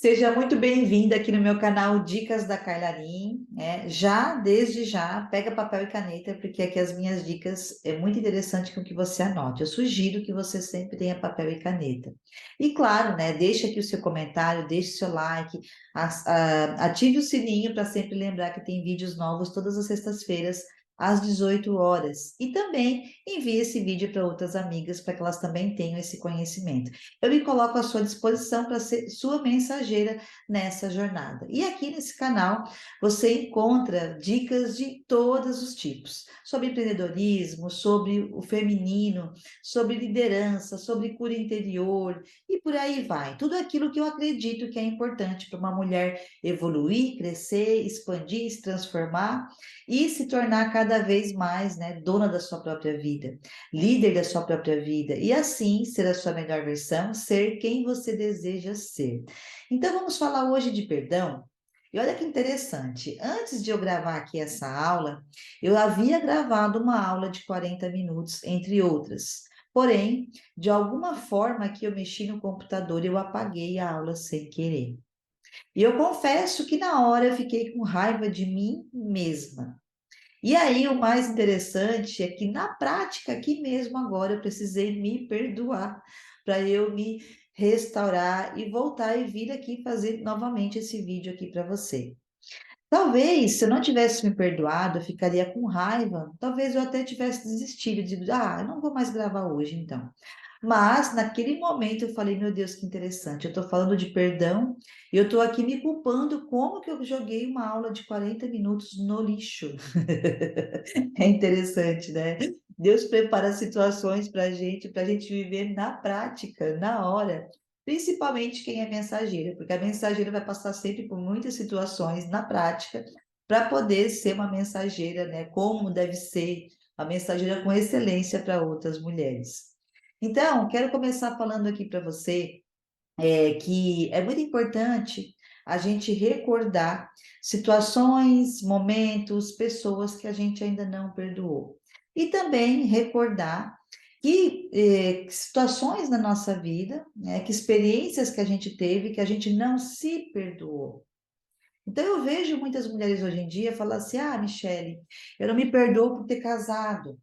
Seja muito bem-vinda aqui no meu canal Dicas da Kailarin, né? Desde já, pega papel e caneta, porque aqui as minhas dicas é muito interessante com que você anote. Eu sugiro que você sempre tenha papel e caneta. E claro, né? Deixe aqui o seu comentário, deixe o seu like, ative o sininho para sempre lembrar que tem vídeos novos todas as sextas-feiras, às 18 horas. E também envie esse vídeo para outras amigas, para que elas também tenham esse conhecimento. Eu me coloco à sua disposição para ser sua mensageira nessa jornada. E aqui nesse canal você encontra dicas de todos os tipos, sobre empreendedorismo, sobre o feminino, sobre liderança, sobre cura interior e por aí vai. Tudo aquilo que eu acredito que é importante para uma mulher evoluir, crescer, expandir, se transformar e se tornar cada vez mais, né, dona da sua própria vida, líder da sua própria vida e assim ser a sua melhor versão, ser quem você deseja ser. Então vamos falar hoje de perdão. E olha que interessante, antes de eu gravar aqui essa aula, eu havia gravado uma aula de 40 minutos, entre outras. Porém, de alguma forma que eu mexi no computador, eu apaguei a aula sem querer. E eu confesso que na hora eu fiquei com raiva de mim mesma. E aí, o mais interessante é que na prática, aqui mesmo agora, eu precisei me perdoar para eu me restaurar e voltar e vir aqui fazer novamente esse vídeo aqui para você. Talvez, se eu não tivesse me perdoado, eu ficaria com raiva. Talvez eu até tivesse desistido, de, eu não vou mais gravar hoje, então. Mas, naquele momento, eu falei, meu Deus, que interessante. Eu estou falando de perdão e eu estou aqui me culpando como que eu joguei uma aula de 40 minutos no lixo. É interessante, né? Deus prepara situações para a gente viver na prática, na hora. Principalmente quem é mensageira, porque a mensageira vai passar sempre por muitas situações na prática para poder ser uma mensageira, né? Como deve ser a mensageira com excelência para outras mulheres. Então, quero começar falando aqui para você que é muito importante a gente recordar situações, momentos, pessoas que a gente ainda não perdoou. E também recordar que situações na nossa vida, né, que experiências que a gente teve que a gente não se perdoou. Então eu vejo muitas mulheres hoje em dia falar assim: ah, Michele, eu não me perdoo por ter casado.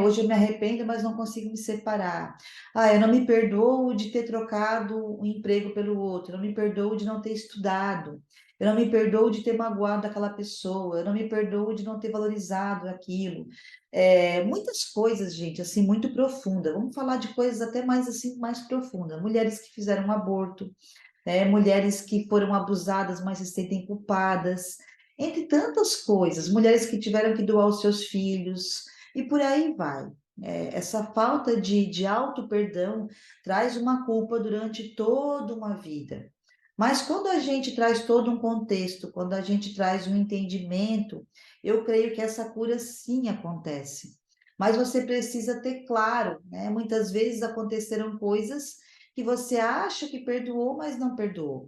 Hoje eu me arrependo, mas não consigo me separar. Ah, eu não me perdoo de ter trocado um emprego pelo outro. Eu não me perdoo de não ter estudado. Eu não me perdoo de ter magoado aquela pessoa. Eu não me perdoo de não ter valorizado aquilo. Muitas coisas, gente, assim, muito profunda. Vamos falar de coisas até mais assim, mais profundas. Mulheres que fizeram um aborto, mulheres que foram abusadas, mas se sentem culpadas, entre tantas coisas, mulheres que tiveram que doar os seus filhos, e por aí vai. Essa falta de auto-perdão traz uma culpa durante toda uma vida. Mas quando a gente traz todo um contexto, quando a gente traz um entendimento, eu creio que essa cura sim acontece. Mas você precisa ter claro, né? Muitas vezes aconteceram coisas que você acha que perdoou, mas não perdoou.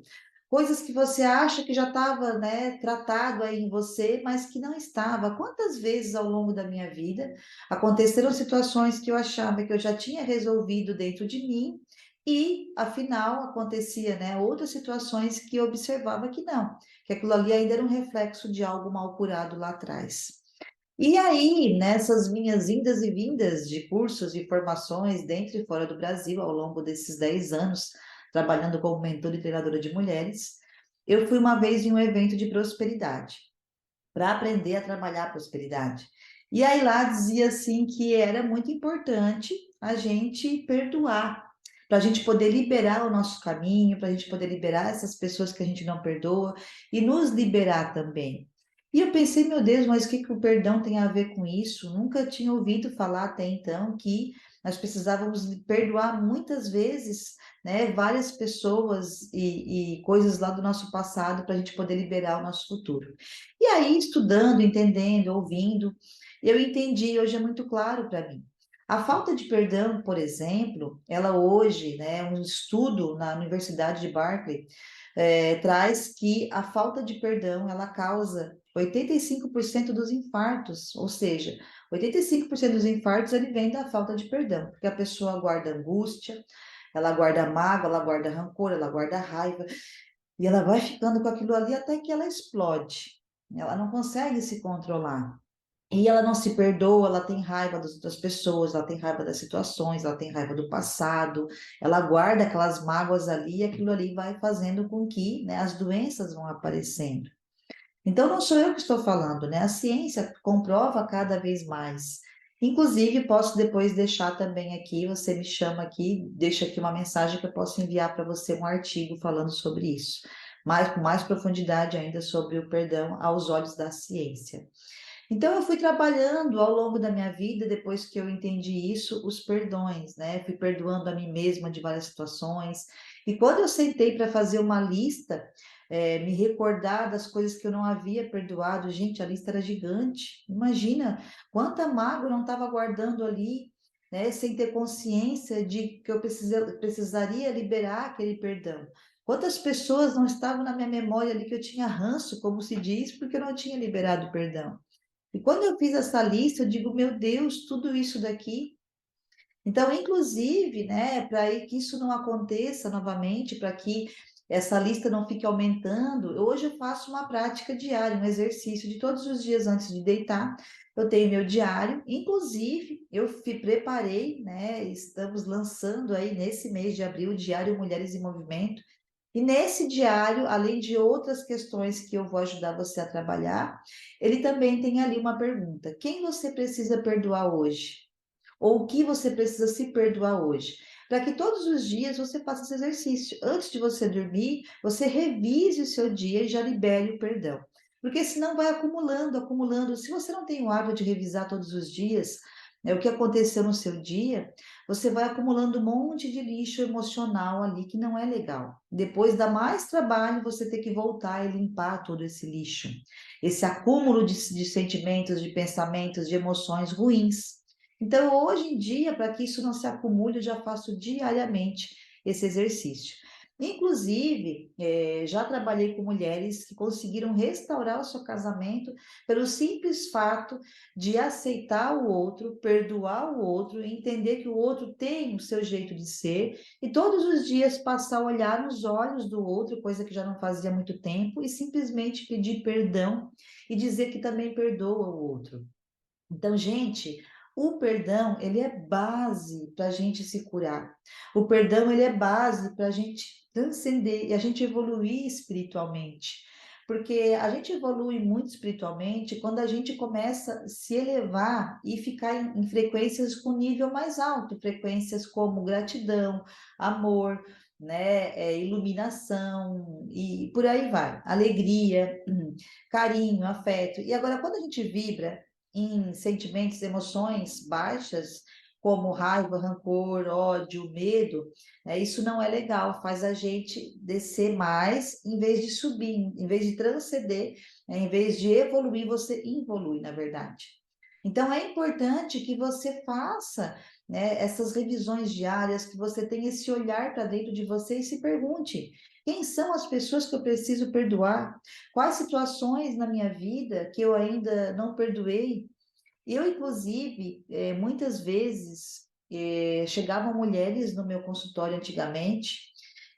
Coisas que você acha que já estava, né, tratado aí em você, mas que não estava. Quantas vezes ao longo da minha vida aconteceram situações que eu achava que eu já tinha resolvido dentro de mim e, afinal, acontecia, né, outras situações que eu observava que não, que aquilo ali ainda era um reflexo de algo mal curado lá atrás. E aí, nessas minhas indas e vindas de cursos e formações dentro e fora do Brasil, ao longo desses 10 anos, trabalhando como mentora e treinadora de mulheres, eu fui uma vez em um evento de prosperidade, para aprender a trabalhar a prosperidade. E aí lá dizia assim que era muito importante a gente perdoar, para a gente poder liberar o nosso caminho, para a gente poder liberar essas pessoas que a gente não perdoa e nos liberar também. E eu pensei, meu Deus, mas o que que o perdão tem a ver com isso? Nunca tinha ouvido falar até então que nós precisávamos perdoar muitas vezes, né, várias pessoas e coisas lá do nosso passado para a gente poder liberar o nosso futuro. E aí, estudando, entendendo, ouvindo, eu entendi, hoje é muito claro para mim. A falta de perdão, por exemplo, ela hoje, né, um estudo na Universidade de Berkeley, traz que a falta de perdão, ela causa 85% dos infartos, ou seja, 85% dos infartos ele vem da falta de perdão, porque a pessoa guarda angústia, ela guarda mágoa, ela guarda rancor, ela guarda raiva, E ela vai ficando com aquilo ali até que ela explode. Ela não consegue se controlar. E ela não se perdoa, ela tem raiva das outras pessoas, ela tem raiva das situações, ela tem raiva do passado, ela guarda aquelas mágoas ali e aquilo ali vai fazendo com que, né, as doenças vão aparecendo. Então, não sou eu que estou falando, né? A ciência comprova cada vez mais. Inclusive, posso depois deixar também aqui, você me chama aqui, deixa aqui uma mensagem que eu posso enviar para você um artigo falando sobre isso, com mais profundidade ainda sobre o perdão aos olhos da ciência. Então, eu fui trabalhando ao longo da minha vida, depois que eu entendi isso, os perdões, né? Fui perdoando a mim mesma de várias situações. E quando eu sentei para fazer uma lista, me recordar das coisas que eu não havia perdoado, gente, a lista era gigante. Imagina quanta mágoa eu não estava guardando ali, né? Sem ter consciência de que eu precisaria liberar aquele perdão. Quantas pessoas não estavam na minha memória ali que eu tinha ranço, como se diz, porque eu não tinha liberado o perdão. E quando eu fiz essa lista, eu digo, meu Deus, tudo isso daqui. Então, inclusive, né, para que isso não aconteça novamente, para que essa lista não fique aumentando, hoje eu faço uma prática diária, um exercício de todos os dias antes de deitar. Eu tenho meu diário, inclusive preparei, né? Estamos lançando aí nesse mês de abril o Diário Mulheres em Movimento. E nesse diário, além de outras questões que eu vou ajudar você a trabalhar, ele também tem ali uma pergunta: quem você precisa perdoar hoje? Ou o que você precisa se perdoar hoje? Para que todos os dias você faça esse exercício. Antes de você dormir, você revise o seu dia e já libere o perdão. Porque senão vai acumulando, acumulando. Se você não tem o hábito de revisar todos os dias, né, o que aconteceu no seu dia, você vai acumulando um monte de lixo emocional ali que não é legal. Depois dá mais trabalho você ter que voltar e limpar todo esse lixo, esse acúmulo de sentimentos, de pensamentos, de emoções ruins. Então, hoje em dia, para que isso não se acumule, eu já faço diariamente esse exercício. Inclusive, já trabalhei com mulheres que conseguiram restaurar o seu casamento pelo simples fato de aceitar o outro, perdoar o outro, entender que o outro tem o seu jeito de ser e todos os dias passar a olhar nos olhos do outro, coisa que já não fazia há muito tempo, e simplesmente pedir perdão e dizer que também perdoa o outro. Então, gente, o perdão, ele é base para a gente se curar. O perdão, ele é base para a gente transcender e a gente evoluir espiritualmente. Porque a gente evolui muito espiritualmente quando a gente começa a se elevar e ficar em frequências com nível mais alto, frequências como gratidão, amor, né, iluminação e por aí vai, alegria, carinho, afeto. E agora, quando a gente vibra em sentimentos, emoções baixas, como raiva, rancor, ódio, medo, isso não é legal, faz a gente descer mais em vez de subir, em vez de transcender, em vez de evoluir, você involui, na verdade. Então, é importante que você faça, né, essas revisões diárias, que você tenha esse olhar para dentro de você e se pergunte: quem são as pessoas que eu preciso perdoar? Quais situações na minha vida que eu ainda não perdoei? Eu, inclusive, muitas vezes chegavam mulheres no meu consultório antigamente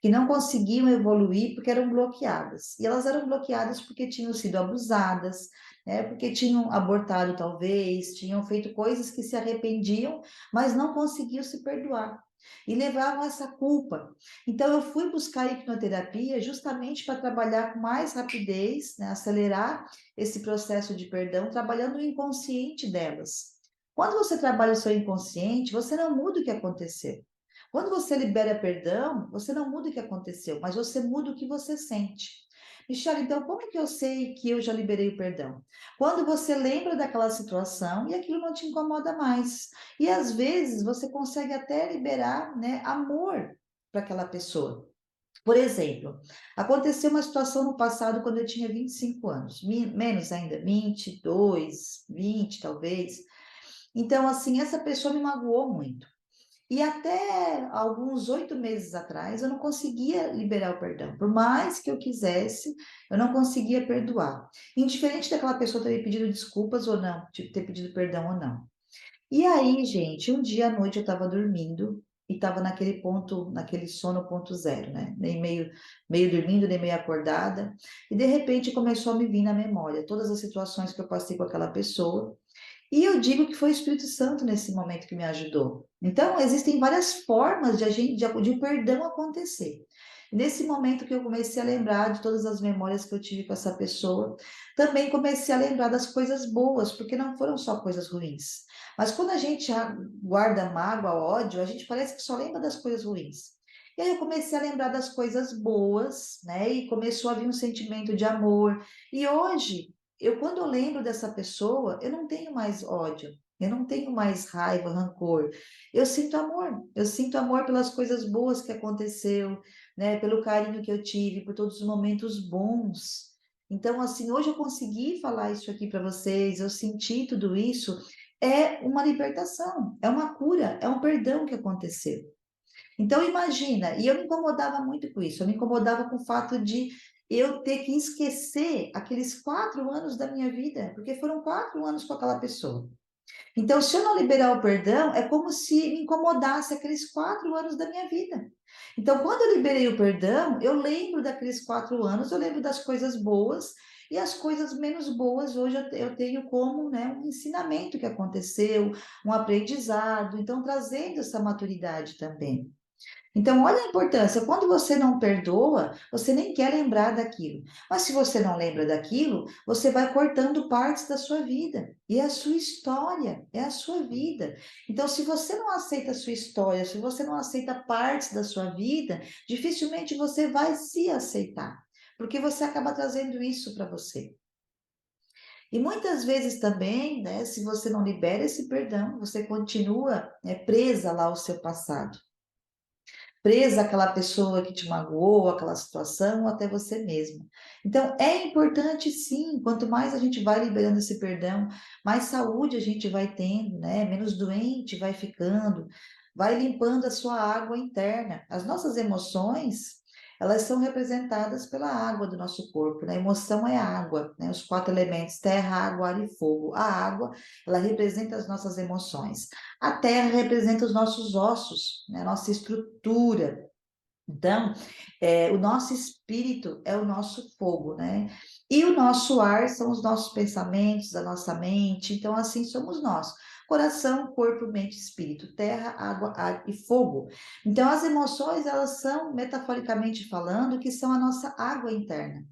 que não conseguiam evoluir porque eram bloqueadas. E elas eram bloqueadas porque tinham sido abusadas, né, porque tinham abortado, talvez, tinham feito coisas que se arrependiam, mas não conseguiam se perdoar. E levavam essa culpa. Então, eu fui buscar a hipnoterapia justamente para trabalhar com mais rapidez, né, acelerar esse processo de perdão, trabalhando o inconsciente delas. Quando você trabalha o seu inconsciente, você não muda o que aconteceu. Quando você libera perdão, você não muda o que aconteceu, mas você muda o que você sente. Michelle, então como que eu sei que eu já liberei o perdão? Quando você lembra daquela situação e aquilo não te incomoda mais. E às vezes você consegue até liberar, né, amor para aquela pessoa. Por exemplo, aconteceu uma situação no passado quando eu tinha 25 anos, menos ainda, 22, 20 talvez. Então, assim, essa pessoa me magoou muito. E até alguns 8 meses atrás, eu não conseguia liberar o perdão. Por mais que eu quisesse, eu não conseguia perdoar. Indiferente daquela pessoa ter me pedido desculpas ou não, ter pedido perdão ou não. E aí, gente, um dia à noite eu estava dormindo e estava naquele ponto, naquele sono ponto zero, né? Nem meio dormindo, nem meio acordada. E de repente começou a me vir na memória todas as situações que eu passei com aquela pessoa. E eu digo que foi o Espírito Santo nesse momento que me ajudou. Então, existem várias formas de o perdão acontecer. Nesse momento que eu comecei a lembrar de todas as memórias que eu tive com essa pessoa, também comecei a lembrar das coisas boas, porque não foram só coisas ruins. Mas quando a gente guarda mágoa, ódio, a gente parece que só lembra das coisas ruins. E aí eu comecei a lembrar das coisas boas, né? E começou a vir um sentimento de amor. E hoje quando eu lembro dessa pessoa, eu não tenho mais ódio, eu não tenho mais raiva, rancor. Eu sinto amor pelas coisas boas que aconteceu, né? Pelo carinho que eu tive, por todos os momentos bons. Então, assim, hoje eu consegui falar isso aqui para vocês, eu senti tudo isso, é uma libertação, é uma cura, é um perdão que aconteceu. Então, imagina, e eu me incomodava muito com isso, eu me incomodava com o fato de eu ter que esquecer aqueles 4 anos da minha vida, porque foram 4 anos com aquela pessoa. Então, se eu não liberar o perdão, é como se me incomodasse aqueles 4 anos da minha vida. Então, quando eu liberei o perdão, eu lembro daqueles 4 anos, eu lembro das coisas boas, e as coisas menos boas hoje eu tenho como, né, um ensinamento que aconteceu, um aprendizado, então trazendo essa maturidade também. Então, olha a importância. Quando você não perdoa, você nem quer lembrar daquilo. Mas se você não lembra daquilo, você vai cortando partes da sua vida. E é a sua história, é a sua vida. Então, se você não aceita a sua história, se você não aceita partes da sua vida, dificilmente você vai se aceitar. Porque você acaba trazendo isso para você. E muitas vezes também, né, se você não libera esse perdão, você continua, né, presa lá ao seu passado, presa àquela pessoa que te magoou, àquela situação, ou até você mesmo. Então, é importante sim, quanto mais a gente vai liberando esse perdão, mais saúde a gente vai tendo, né? Menos doente vai ficando, vai limpando a sua água interna. As nossas emoções, elas são representadas pela água do nosso corpo, né? A emoção é água, né? Os 4 elementos, terra, água, ar e fogo. A água, ela representa as nossas emoções. A terra representa os nossos ossos, né? A nossa estrutura. Então, o nosso espírito é o nosso fogo, né? E o nosso ar são os nossos pensamentos, a nossa mente. Então, assim somos nós. Coração, corpo, mente, espírito, terra, água, ar e fogo. Então, as emoções, elas são, metaforicamente falando, que são a nossa água interna.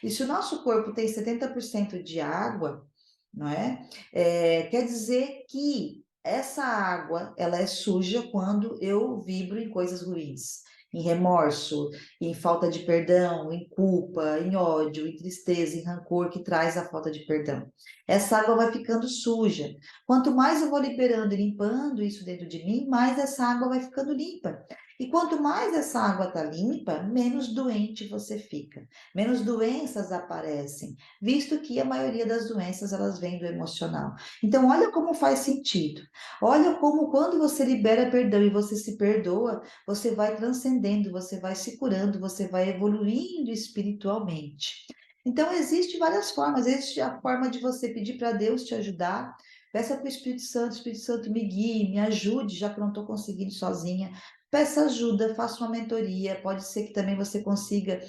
E se o nosso corpo tem 70% de água, não é? Quer dizer que essa água, ela é suja quando eu vibro em coisas ruins, em remorso, em falta de perdão, em culpa, em ódio, em tristeza, em rancor, que traz a falta de perdão. Essa água vai ficando suja. Quanto mais eu vou liberando e limpando isso dentro de mim, mais essa água vai ficando limpa. E quanto mais essa água está limpa, menos doente você fica, menos doenças aparecem, visto que a maioria das doenças elas vêm do emocional. Então, olha como faz sentido. Olha como quando você libera perdão e você se perdoa, você vai transcendendo, você vai se curando, você vai evoluindo espiritualmente. Então, existe várias formas. Existe a forma de você pedir para Deus te ajudar. Peça para o Espírito Santo me guie, me ajude, já que eu não estou conseguindo sozinha. Peça ajuda, faça uma mentoria. Pode ser que também você consiga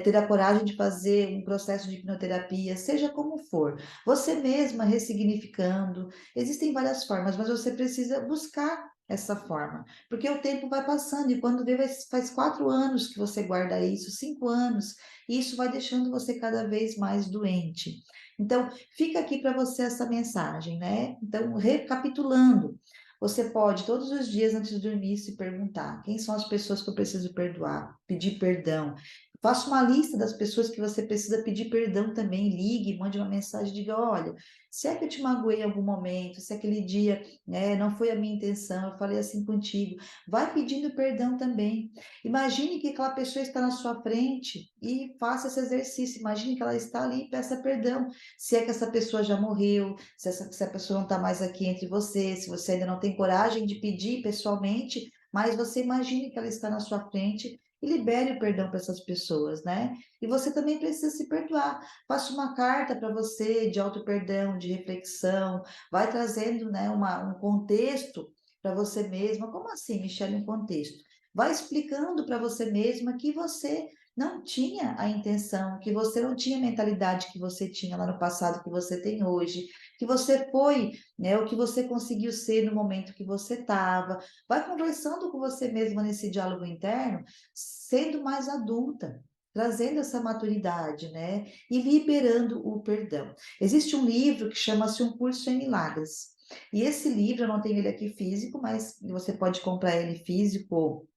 ter a coragem de fazer um processo de hipnoterapia, seja como for. Você mesma ressignificando. Existem várias formas, mas você precisa buscar essa forma, porque o tempo vai passando e quando vê, faz 4 anos que você guarda isso, 5 anos, e isso vai deixando você cada vez mais doente. Então, fica aqui para você essa mensagem, né? Então, recapitulando, você pode todos os dias antes de dormir se perguntar: quem são as pessoas que eu preciso perdoar? Pedir perdão. Faça uma lista das pessoas que você precisa pedir perdão também. Ligue, mande uma mensagem, diga: olha, se é que eu te magoei em algum momento, se aquele dia, né, não foi a minha intenção, eu falei assim contigo, vai pedindo perdão também. Imagine que aquela pessoa está na sua frente e faça esse exercício. Imagine que ela está ali e peça perdão. Se é que essa pessoa já morreu, se a pessoa não está mais aqui entre você, se você ainda não tem coragem de pedir pessoalmente, mas você imagine que ela está na sua frente e libere o perdão para essas pessoas, né? E você também precisa se perdoar. Faça uma carta para você de auto-perdão, de reflexão, vai trazendo, né, um contexto para você mesma. Como assim, Michele, um contexto? Vai explicando para você mesma que você não tinha a intenção, que você não tinha a mentalidade que você tinha lá no passado, que você tem hoje, que você foi, né, o que você conseguiu ser no momento que você estava. Vai conversando com você mesma nesse diálogo interno, sendo mais adulta, trazendo essa maturidade, né, e liberando o perdão. Existe um livro que chama-se Um Curso em Milagres. E esse livro, eu não tenho ele aqui físico, mas você pode comprar ele físico,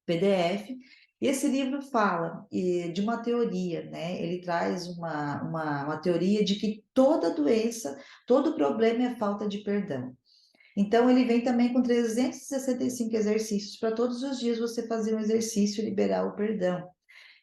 PDF. E esse livro fala de uma teoria, né? Ele traz uma teoria de que toda doença, todo problema é falta de perdão. Então, ele vem também com 365 exercícios para todos os dias você fazer um exercício e liberar o perdão.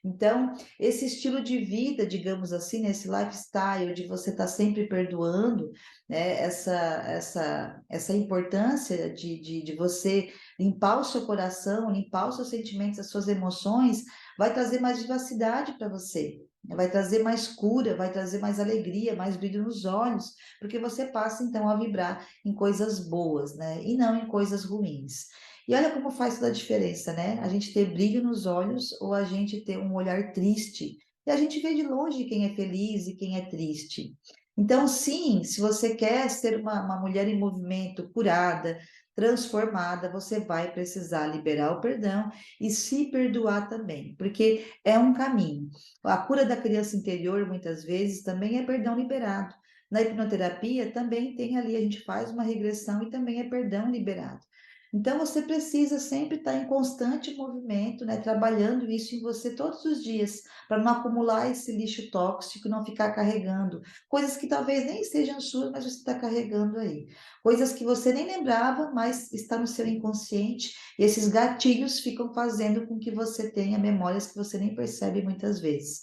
Então, esse estilo de vida, digamos assim, né, esse lifestyle de você estar sempre perdoando, né, essa importância de você limpar o seu coração, limpar os seus sentimentos, as suas emoções, vai trazer mais vivacidade para você, né, vai trazer mais cura, vai trazer mais alegria, mais brilho nos olhos, porque você passa então a vibrar em coisas boas, né, e não em coisas ruins. E olha como faz toda a diferença, né? A gente ter brilho nos olhos ou a gente ter um olhar triste. E a gente vê de longe quem é feliz e quem é triste. Então, sim, se você quer ser uma mulher em movimento, curada, transformada, você vai precisar liberar o perdão e se perdoar também, porque é um caminho. A cura da criança interior, muitas vezes, também é perdão liberado. Na hipnoterapia, também tem ali, a gente faz uma regressão e também é perdão liberado. Então, você precisa sempre estar em constante movimento, né? Trabalhando isso em você todos os dias, para não acumular esse lixo tóxico, não ficar carregando coisas que talvez nem sejam suas, mas você está carregando aí. Coisas que você nem lembrava, mas está no seu inconsciente, e esses gatilhos ficam fazendo com que você tenha memórias que você nem percebe muitas vezes.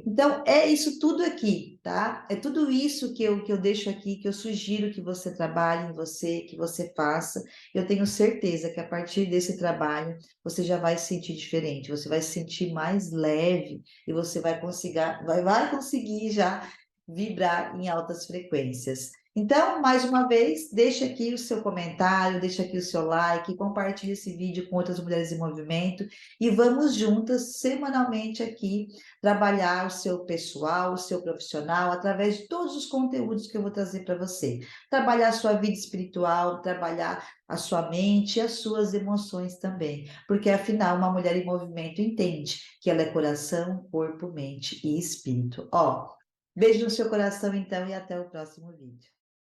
Então, é isso tudo aqui, tá? É tudo isso que eu deixo aqui, que eu sugiro que você trabalhe em você, que você faça. Eu tenho certeza que a partir desse trabalho você já vai se sentir diferente, você vai se sentir mais leve e você vai conseguir já vibrar em altas frequências. Então, mais uma vez, deixa aqui o seu comentário, deixa aqui o seu like, compartilhe esse vídeo com outras mulheres em movimento e vamos juntas semanalmente aqui trabalhar o seu pessoal, o seu profissional, através de todos os conteúdos que eu vou trazer para você. Trabalhar a sua vida espiritual, trabalhar a sua mente e as suas emoções também, porque afinal, uma mulher em movimento entende que ela é coração, corpo, mente e espírito. Ó, beijo no seu coração então e até o próximo vídeo.